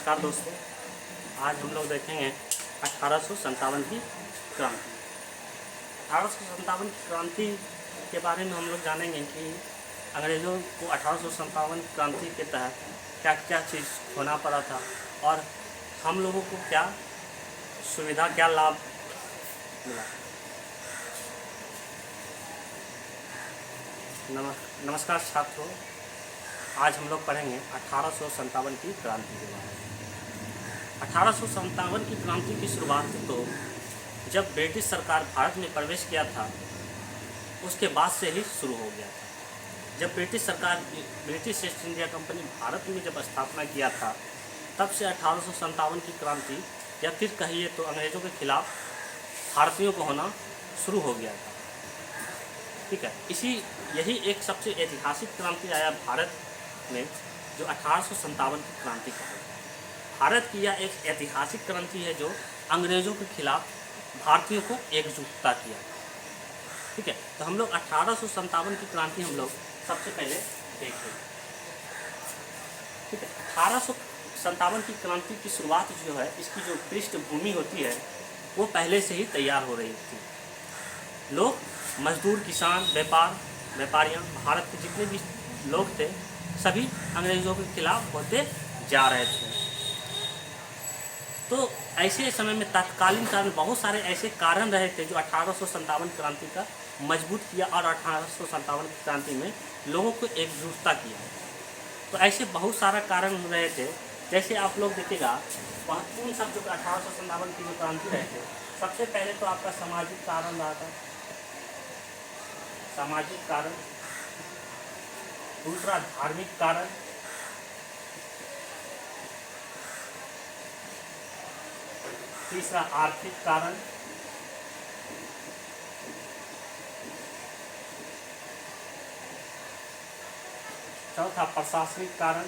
नमस्कार दोस्तों। आज हम लोग देखेंगे 1857 की क्रांति। 1857 की क्रांति के बारे में हम लोग जानेंगे कि अंग्रेज़ों को 1857 क्रांति के तहत क्या क्या चीज़ होना पड़ा था और हम लोगों को क्या सुविधा, क्या लाभ मिला। नमस्कार छात्रों, आज हम लोग पढ़ेंगे 1857 की क्रांति के बारे में। 1857 की क्रांति की शुरुआत तो जब ब्रिटिश सरकार भारत में प्रवेश किया था उसके बाद से ही शुरू हो गया था। जब ब्रिटिश सरकार, British east India company Bharat में जब स्थापना किया था तब से 1857 की क्रांति या फिर कहिए तो अंग्रेज़ों के खिलाफ भारतीयों को होना शुरू हो गया था। ठीक है, यही एक सबसे ऐतिहासिक क्रांति आया भारत में जो 1857 की क्रांति कहा। भारत की यह एक ऐतिहासिक क्रांति है जो अंग्रेज़ों के खिलाफ भारतीयों को एकजुटता किया। ठीक है, तो हम लोग 1857 की क्रांति हम लोग सबसे पहले देखें। ठीक है, 1857 की क्रांति की शुरुआत जो है, इसकी जो पृष्ठभूमि होती है वो पहले से ही तैयार हो रही थी। लोग, मजदूर, किसान, व्यापारियाँ, भारत के जितने भी लोग थे सभी अंग्रेज़ों के खिलाफ होते जा रहे थे। तो ऐसे समय में तत्कालीन काल में बहुत सारे ऐसे कारण रहे थे जो 1857 क्रांति का मजबूत किया और 1857 की क्रांति में लोगों को एकजुटता किया। तो ऐसे बहुत सारा कारण रहे थे। जैसे आप लोग देखिएगा, महत्वपूर्ण सब जो 1857 की जो क्रांति रहे थे, सबसे पहले तो आपका सामाजिक कारण रहा था। सामाजिक कारण, दूसरा धार्मिक कारण, तीसरा आर्थिक कारण, चौथा प्रशासनिक कारण,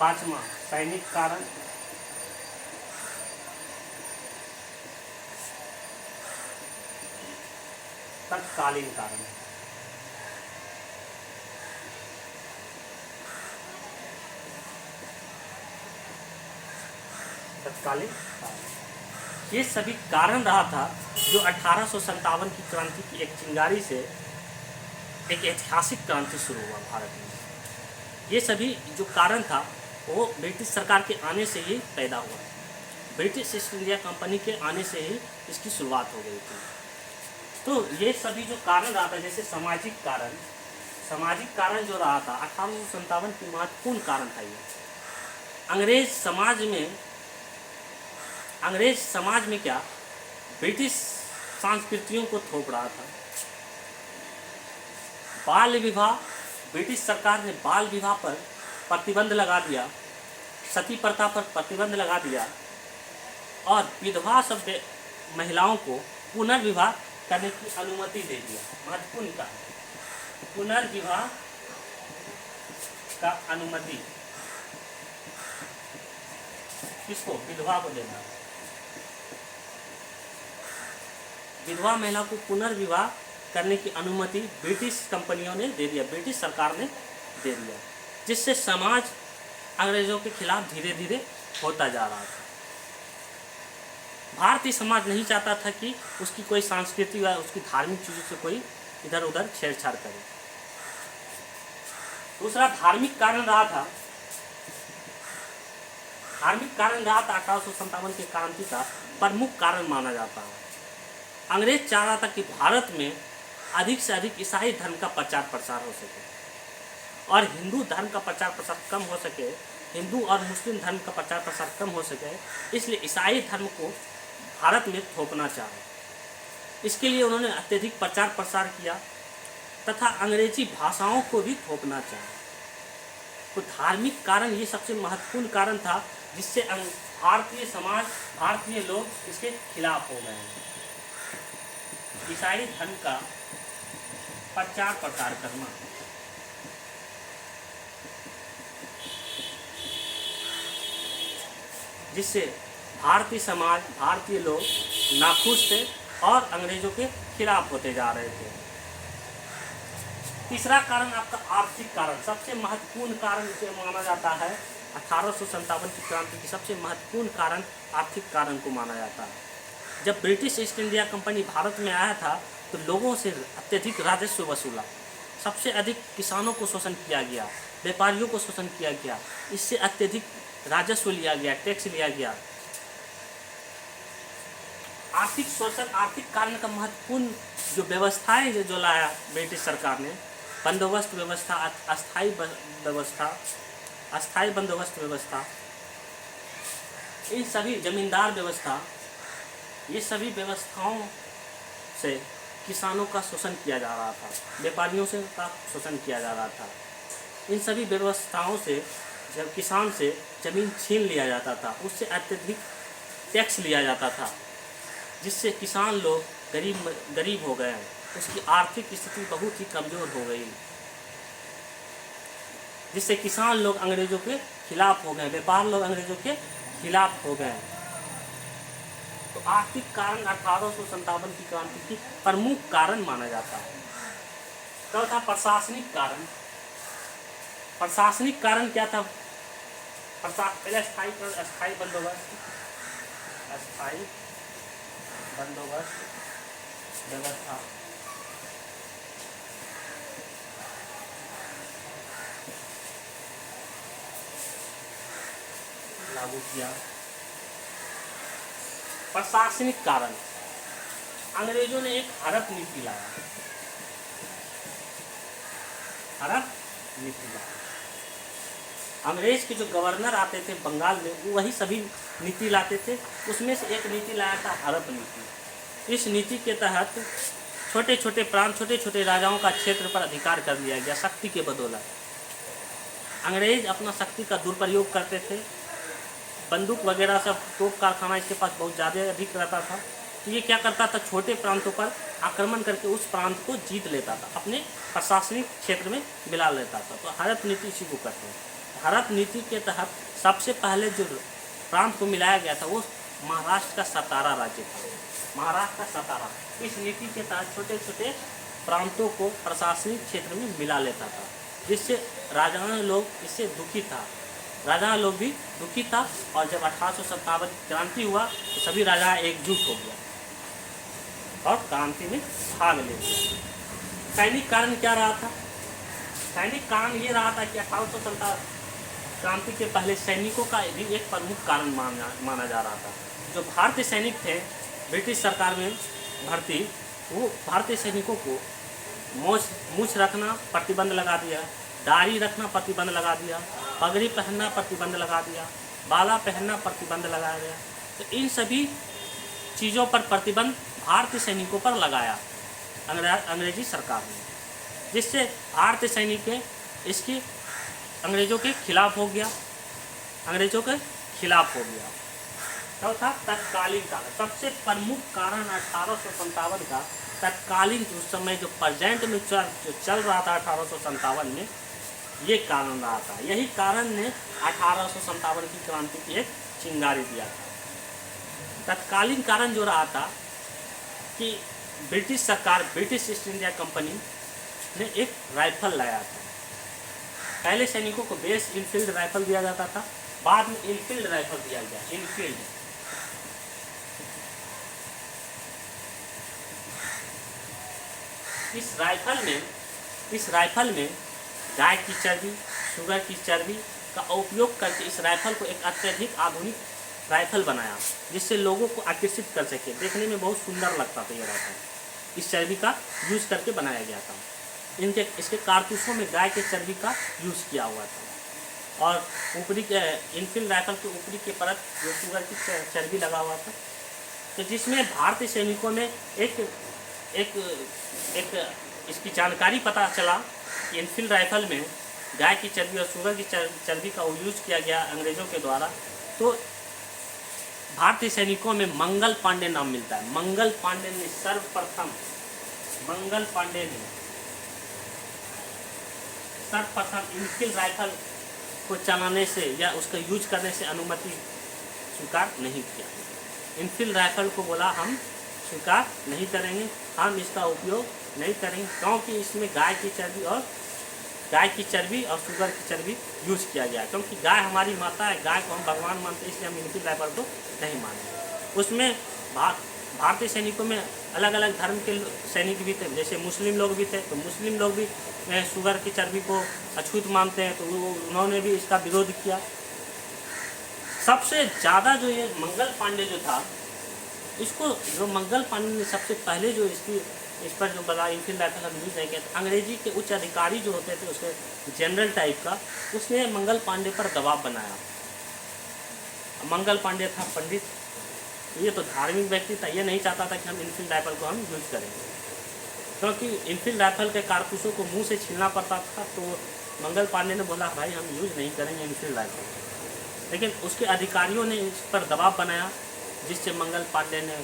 पांचवा सैनिक कारण, तत्कालीन कारण। तत्कालीन कारण, ये सभी कारण रहा था जो 1857 की क्रांति की एक चिंगारी से एक ऐतिहासिक क्रांति शुरू हुआ भारत में। ये सभी जो कारण था वो ब्रिटिश सरकार के आने से ही पैदा हुआ। ब्रिटिश ईस्ट इंडिया कंपनी के आने से ही इसकी शुरुआत हो गई थी। तो ये सभी जो कारण रहा था, जैसे सामाजिक कारण जो रहा था 1857 की महत्वपूर्ण कारण था। ये अंग्रेज समाज में क्या ब्रिटिश संस्कृतियों को थोप रहा था। बाल विवाह, ब्रिटिश सरकार ने बाल विवाह पर प्रतिबंध लगा दिया, सती प्रथा पर प्रतिबंध लगा दिया और विधवा सब महिलाओं को पुनर्विवाह करने की अनुमति दे दिया। महत्वपूर्ण का पुनर्विवाह का अनुमति किसको? विधवा को देना। विधवा महिला को पुनर्विवाह करने की अनुमति ब्रिटिश कंपनियों ने दे दिया, ब्रिटिश सरकार ने दे दिया, जिससे समाज अंग्रेजों के खिलाफ धीरे धीरे होता जा रहा था। भारतीय समाज नहीं चाहता था कि उसकी कोई संस्कृति या उसकी धार्मिक चीज़ों से कोई इधर उधर छेड़छाड़ करे। दूसरा धार्मिक कारण रहा था। 1857 की क्रांति का प्रमुख कारण माना जाता है। अंग्रेज चाह रहा था कि भारत में अधिक से अधिक ईसाई धर्म का प्रचार प्रसार हो सके और हिंदू धर्म का प्रचार प्रसार कम हो सके, हिंदू और मुस्लिम धर्म का प्रचार प्रसार कम हो सके, इसलिए ईसाई धर्म को भारत में थोपना चाहा। इसके लिए उन्होंने अत्यधिक प्रचार प्रसार किया तथा अंग्रेजी भाषाओं को भी थोपना चाहा। तो धार्मिक कारण ये सबसे महत्वपूर्ण कारण था जिससे भारतीय समाज, भारतीय लोग इसके खिलाफ हो गए हैं। ईसाई धर्म का प्रचार प्रसार करना। जिससे भारतीय समाज, भारतीय लोग नाखुश थे और अंग्रेजों के खिलाफ होते जा रहे थे। तीसरा कारण आपका आर्थिक कारण, सबसे महत्वपूर्ण कारण इसे माना जाता है। 1857 की क्रांति की सबसे महत्वपूर्ण कारण आर्थिक कारण को माना जाता है। जब British east India company Bharat में आया था तो लोगों से अत्यधिक राजस्व वसूला, सबसे अधिक किसानों को शोषण किया गया, व्यापारियों को शोषण किया गया, इससे अत्यधिक राजस्व लिया गया, टैक्स लिया गया। आर्थिक शोषण, आर्थिक कारण का महत्वपूर्ण जो व्यवस्थाएं जो लाया ब्रिटिश सरकार ने, बंदोबस्त व्यवस्था, अस्थायी व्यवस्था, अस्थायी बंदोबस्त व्यवस्था, इन सभी जमींदार व्यवस्था, ये सभी व्यवस्थाओं से किसानों का शोषण किया जा रहा था, व्यापारियों से का शोषण किया जा रहा था। इन सभी व्यवस्थाओं से जब किसान से जमीन छीन लिया जाता था, उससे अत्यधिक टैक्स लिया जाता था, जिससे किसान लोग गरीब हो गए, उसकी आर्थिक स्थिति बहुत ही कमज़ोर हो गई, जिससे किसान लोग अंग्रेज़ों के खिलाफ हो गए, व्यापार लोग अंग्रेज़ों के खिलाफ हो गए। तो आर्थिक कारण 1857 की क्रांति की प्रमुख कारण माना जाता है। चौथा प्रशासनिक कारण। प्रशासनिक कारण क्या था? पहले अस्थायी बंदोबस्त, अस्थायी बंदोबस्त व्यवस्था, लागू किया। प्रशासनिक कारण, अंग्रेजों ने एक हड़प नीति लाया, हड़प नीति लाया। अंग्रेज के जो गवर्नर आते थे बंगाल में, वो वही सभी नीति लाते थे। उसमें से एक नीति लाया था हड़प नीति। इस नीति के तहत छोटे छोटे प्रांत, छोटे छोटे राजाओं का क्षेत्र पर अधिकार कर दिया गया शक्ति के बदौलत। अंग्रेज अपना शक्ति का दुरुपयोग करते थे, बंदूक वगैरह सब, तोप कारखाना इसके पास बहुत ज़्यादा अधिक रहता था। तो ये क्या करता था, छोटे प्रांतों पर आक्रमण करके उस प्रांत को जीत लेता था, अपने प्रशासनिक क्षेत्र में मिला लेता था। तो हड़प नीति इसी को कहते हैं। हड़प नीति के तहत सबसे पहले जो प्रांत को मिलाया गया था वो महाराष्ट्र का सतारा राज्य था, महाराष्ट्र का सतारा। इस नीति के तहत छोटे छोटे प्रांतों को प्रशासनिक क्षेत्र में मिला लेता था, जिससे राजाओं लोग इससे दुखी था, राजा लोग भी दुखी था। और जब 1857 क्रांति हुआ तो सभी राजा एकजुट हो गया और क्रांति में भाग ले लिया। सैनिक कारण क्या रहा था? सैनिक कारण ये रहा था कि 1857 क्रांति के पहले सैनिकों का भी एक प्रमुख कारण माना जा रहा था। जो भारतीय सैनिक थे ब्रिटिश सरकार में भर्ती, वो भारतीय सैनिकों को मूछ रखना प्रतिबंध लगा दिया, दाढ़ी रखना प्रतिबंध लगा दिया, पगड़ी पहनना प्रतिबंध लगा दिया, बाला पहनना प्रतिबंध लगाया गया। तो इन सभी चीज़ों पर प्रतिबंध भारतीय सैनिकों पर लगाया अंग्रेजी सरकार ने, जिससे भारतीय सैनिक इसकी अंग्रेज़ों के खिलाफ हो गया, अंग्रेज़ों के खिलाफ हो गया। चौथा तत्कालीन कारण, सबसे प्रमुख कारण 1857 का तत्कालीन उस समय जो प्रेजेंट में जो चल रहा था 1857 में, ये कारण रहा था। यही कारण ने 1857 की क्रांति की एक चिंगारी दिया था। तत्कालीन कारण जो रहा था कि ब्रिटिश सरकार, ब्रिटिश ईस्ट इंडिया कंपनी ने एक राइफल लाया था। पहले सैनिकों को बेस इनफील्ड राइफल दिया जाता था, बाद में इनफील्ड राइफल दिया गया। इनफील्ड, इस राइफल में गाय की चर्बी, शुगर की चर्बी का उपयोग करके इस राइफल को एक अत्यधिक आधुनिक राइफल बनाया, जिससे लोगों को आकर्षित कर सके। देखने में बहुत सुंदर लगता था ये राइफल। इस चर्बी का यूज करके बनाया गया था। इसके कारतूसों में गाय के चर्बी का यूज़ किया हुआ था, और ऊपरी के इनफील्ड राइफल के ऊपरी के परत जो शुगर की चर्बी लगा हुआ था। तो जिसमें भारतीय सैनिकों में एक इसकी जानकारी पता चला कि इनफील्ड राइफल में गाय की चर्बी और शुगर की चर्बी का यूज़ किया गया अंग्रेज़ों के द्वारा। तो भारतीय सैनिकों में मंगल पांडे नाम मिलता है। मंगल पांडे ने सर्वप्रथम इनफील्ड राइफल को चलाने से या उसका यूज करने से अनुमति स्वीकार नहीं किया। इनफील्ड राइफल को बोला हम स्वीकार नहीं करेंगे, हम इसका उपयोग नहीं करेंगे, क्योंकि इसमें गाय की चर्बी और शुगर की चर्बी यूज किया गया है। क्योंकि गाय हमारी माता है, गाय को हम भगवान मानते हैं, इसलिए हम इनफिल राइफल को नहीं मानेंगे। उसमें भारतीय सैनिकों में अलग अलग धर्म के सैनिक भी थे, जैसे मुस्लिम लोग भी थे, तो मुस्लिम लोग भी शुगर की चर्बी को अछूत मानते हैं, तो उन्होंने भी इसका विरोध किया। सबसे ज़्यादा जो ये मंगल पांडे जो था, इसको जो मंगल पांडे ने सबसे पहले जो इस पर जो बता इनफिल राइफल हम यूज नहीं किया था, अंग्रेजी के उच्च अधिकारी जो होते थे, उसके जनरल टाइप का, उसने मंगल पांडे पर दबाव बनाया। मंगल पांडे था पंडित, ये तो धार्मिक व्यक्ति था, ये नहीं चाहता था कि हम इनफिल राइफल को हम यूज करें, क्योंकि इनफिल राइफल के कारतूसों को मुंह से छीलना पड़ता था। तो मंगल पांडे ने बोला भाई हम यूज नहीं करेंगे इनफिल राइफल, लेकिन उसके अधिकारियों ने इस पर दबाव बनाया, जिससे मंगल पांडे ने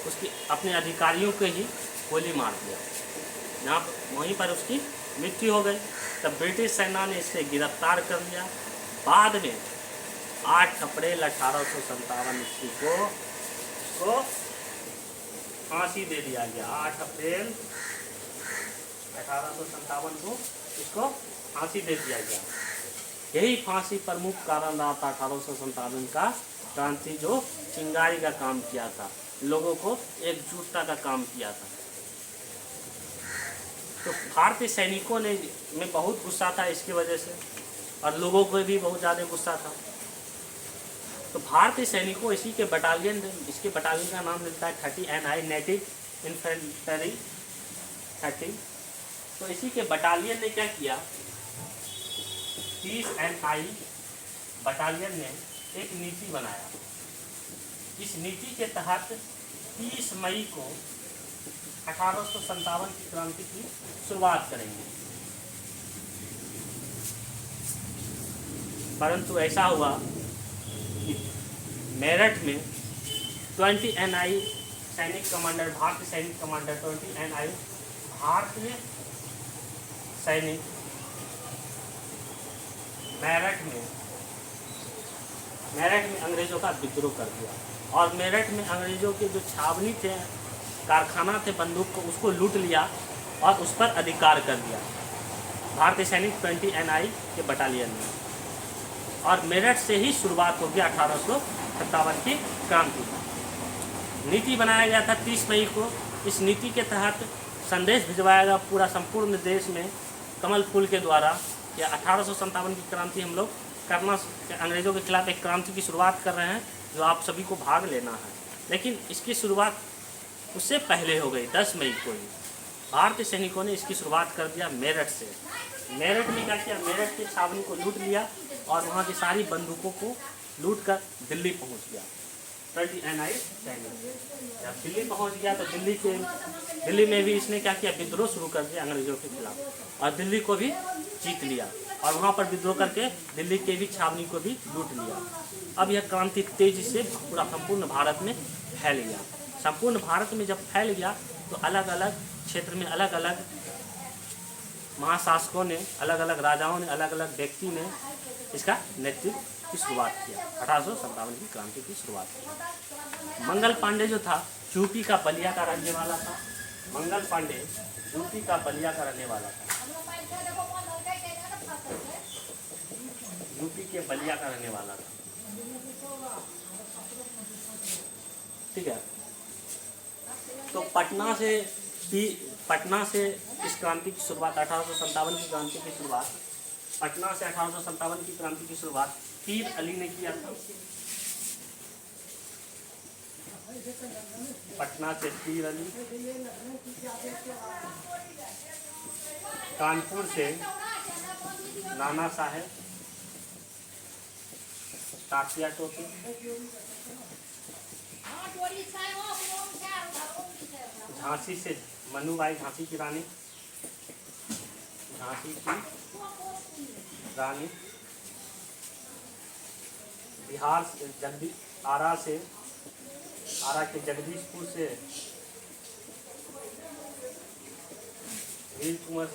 उसकी अपने अधिकारियों को ही गोली मार दिया, यहाँ वहीं पर उसकी मृत्यु हो गई। तब ब्रिटिश सेना ने इसे गिरफ्तार कर लिया। बाद में 8 अप्रैल 1857 ईस्वी को फांसी दे दिया गया। 8 अप्रैल 1857 को इसको फांसी दे दिया गया। यही फांसी प्रमुख कारण रहा था 1857 का क्रांति, जो चिंगारी का काम किया था, लोगों को एकजुटता का काम किया था। तो भारतीय सैनिकों में बहुत गुस्सा था इसकी वजह से, और लोगों को भी बहुत ज़्यादा गुस्सा था। तो भारतीय सैनिकों इसके बटालियन का नाम मिलता है 30 NI नेटिव इन्फेंट्री 30। तो इसी के बटालियन ने क्या किया, 30 NI बटालियन ने एक नीति बनाया। इस नीति के तहत 30 मई को 1857 की क्रांति की शुरुआत करेंगे। परंतु ऐसा हुआ कि मेरठ में 20 NI सैनिक कमांडर, भारतीय सैनिक कमांडर 20 NI भारतीय सैनिक मेरठ में अंग्रेजों का विद्रोह कर दिया, और मेरठ में अंग्रेजों के जो छावनी थे, कारखाना थे बंदूक को, उसको लूट लिया और उस पर अधिकार कर दिया भारतीय सैनिक 20 NI के बटालियन में। और मेरठ से ही शुरुआत हो गया 1857 की क्रांति। नीति बनाया गया था 30 मई को। इस नीति के तहत संदेश भिजवाया गया पूरा संपूर्ण देश में कमल फूल के द्वारा कि 1857 की क्रांति हम लोग करना, अंग्रेजों के खिलाफ एक क्रांति की शुरुआत कर रहे हैं, जो आप सभी को भाग लेना है। लेकिन इसकी शुरुआत उससे पहले हो गई, 10 मई को ही भारतीय सैनिकों ने इसकी शुरुआत कर दिया मेरठ से। मेरठ में क्या किया, मेरठ की छावनी को लूट लिया और वहाँ की सारी बंदूकों को लूट कर दिल्ली पहुँच गया 20 NI सैनिक। जब दिल्ली पहुँच गया तो दिल्ली में भी इसने क्या किया, विद्रोह शुरू कर दिया अंग्रेजों के खिलाफ, और दिल्ली को भी जीत लिया, और वहाँ पर विद्रोह करके दिल्ली के भी छावनी को भी लूट लिया। अब यह क्रांति तेजी से पूरा संपूर्ण भारत में फैल गया। संपूर्ण भारत में जब फैल गया तो अलग अलग क्षेत्र में अलग अलग महाशासकों ने, अलग अलग राजाओं ने, अलग अलग व्यक्ति ने इसका नेतृत्व की शुरुआत किया। 1857 की क्रांति की शुरुआत की। मंगल पांडे जो था यूपी का बलिया का रहने वाला था। मंगल पांडे यूपी का बलिया का रहने वाला था, यूपी के बलिया का रहने वाला था। ठीक है, तो पटना से इस क्रांति की शुरुआत, 1857 की क्रांति की शुरुआत, पटना से 1857 की क्रांति की शुरुआत पीर अली ने किया था। पटना से पीर अली, कानपुर से नाना साहेब, तात्या टोपी, झांसी से मनुबाई, झांसी की रानी, बिहार से आरा के जगदीशपुर से वीर कुंवर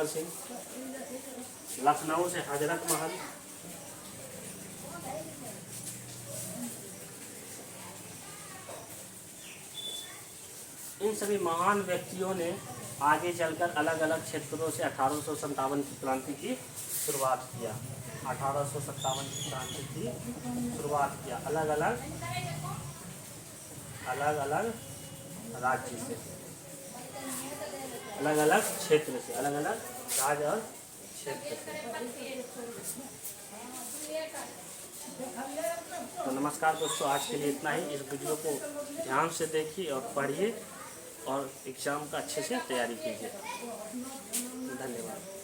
सिंह, लखनऊ से हजरत महल, इन सभी महान व्यक्तियों ने आगे चलकर अलग अलग क्षेत्रों से 1857 की क्रांति की शुरुआत किया। 1857 की क्रांति की शुरुआत किया अलग अलग राज्य से, अलग अलग क्षेत्र से, अलग अलग राज्य और क्षेत्र से। तो नमस्कार दोस्तों, आज के लिए इतना ही। इस वीडियो को ध्यान से देखिए और पढ़िए और एग्ज़ाम का अच्छे से तैयारी कीजिए। धन्यवाद।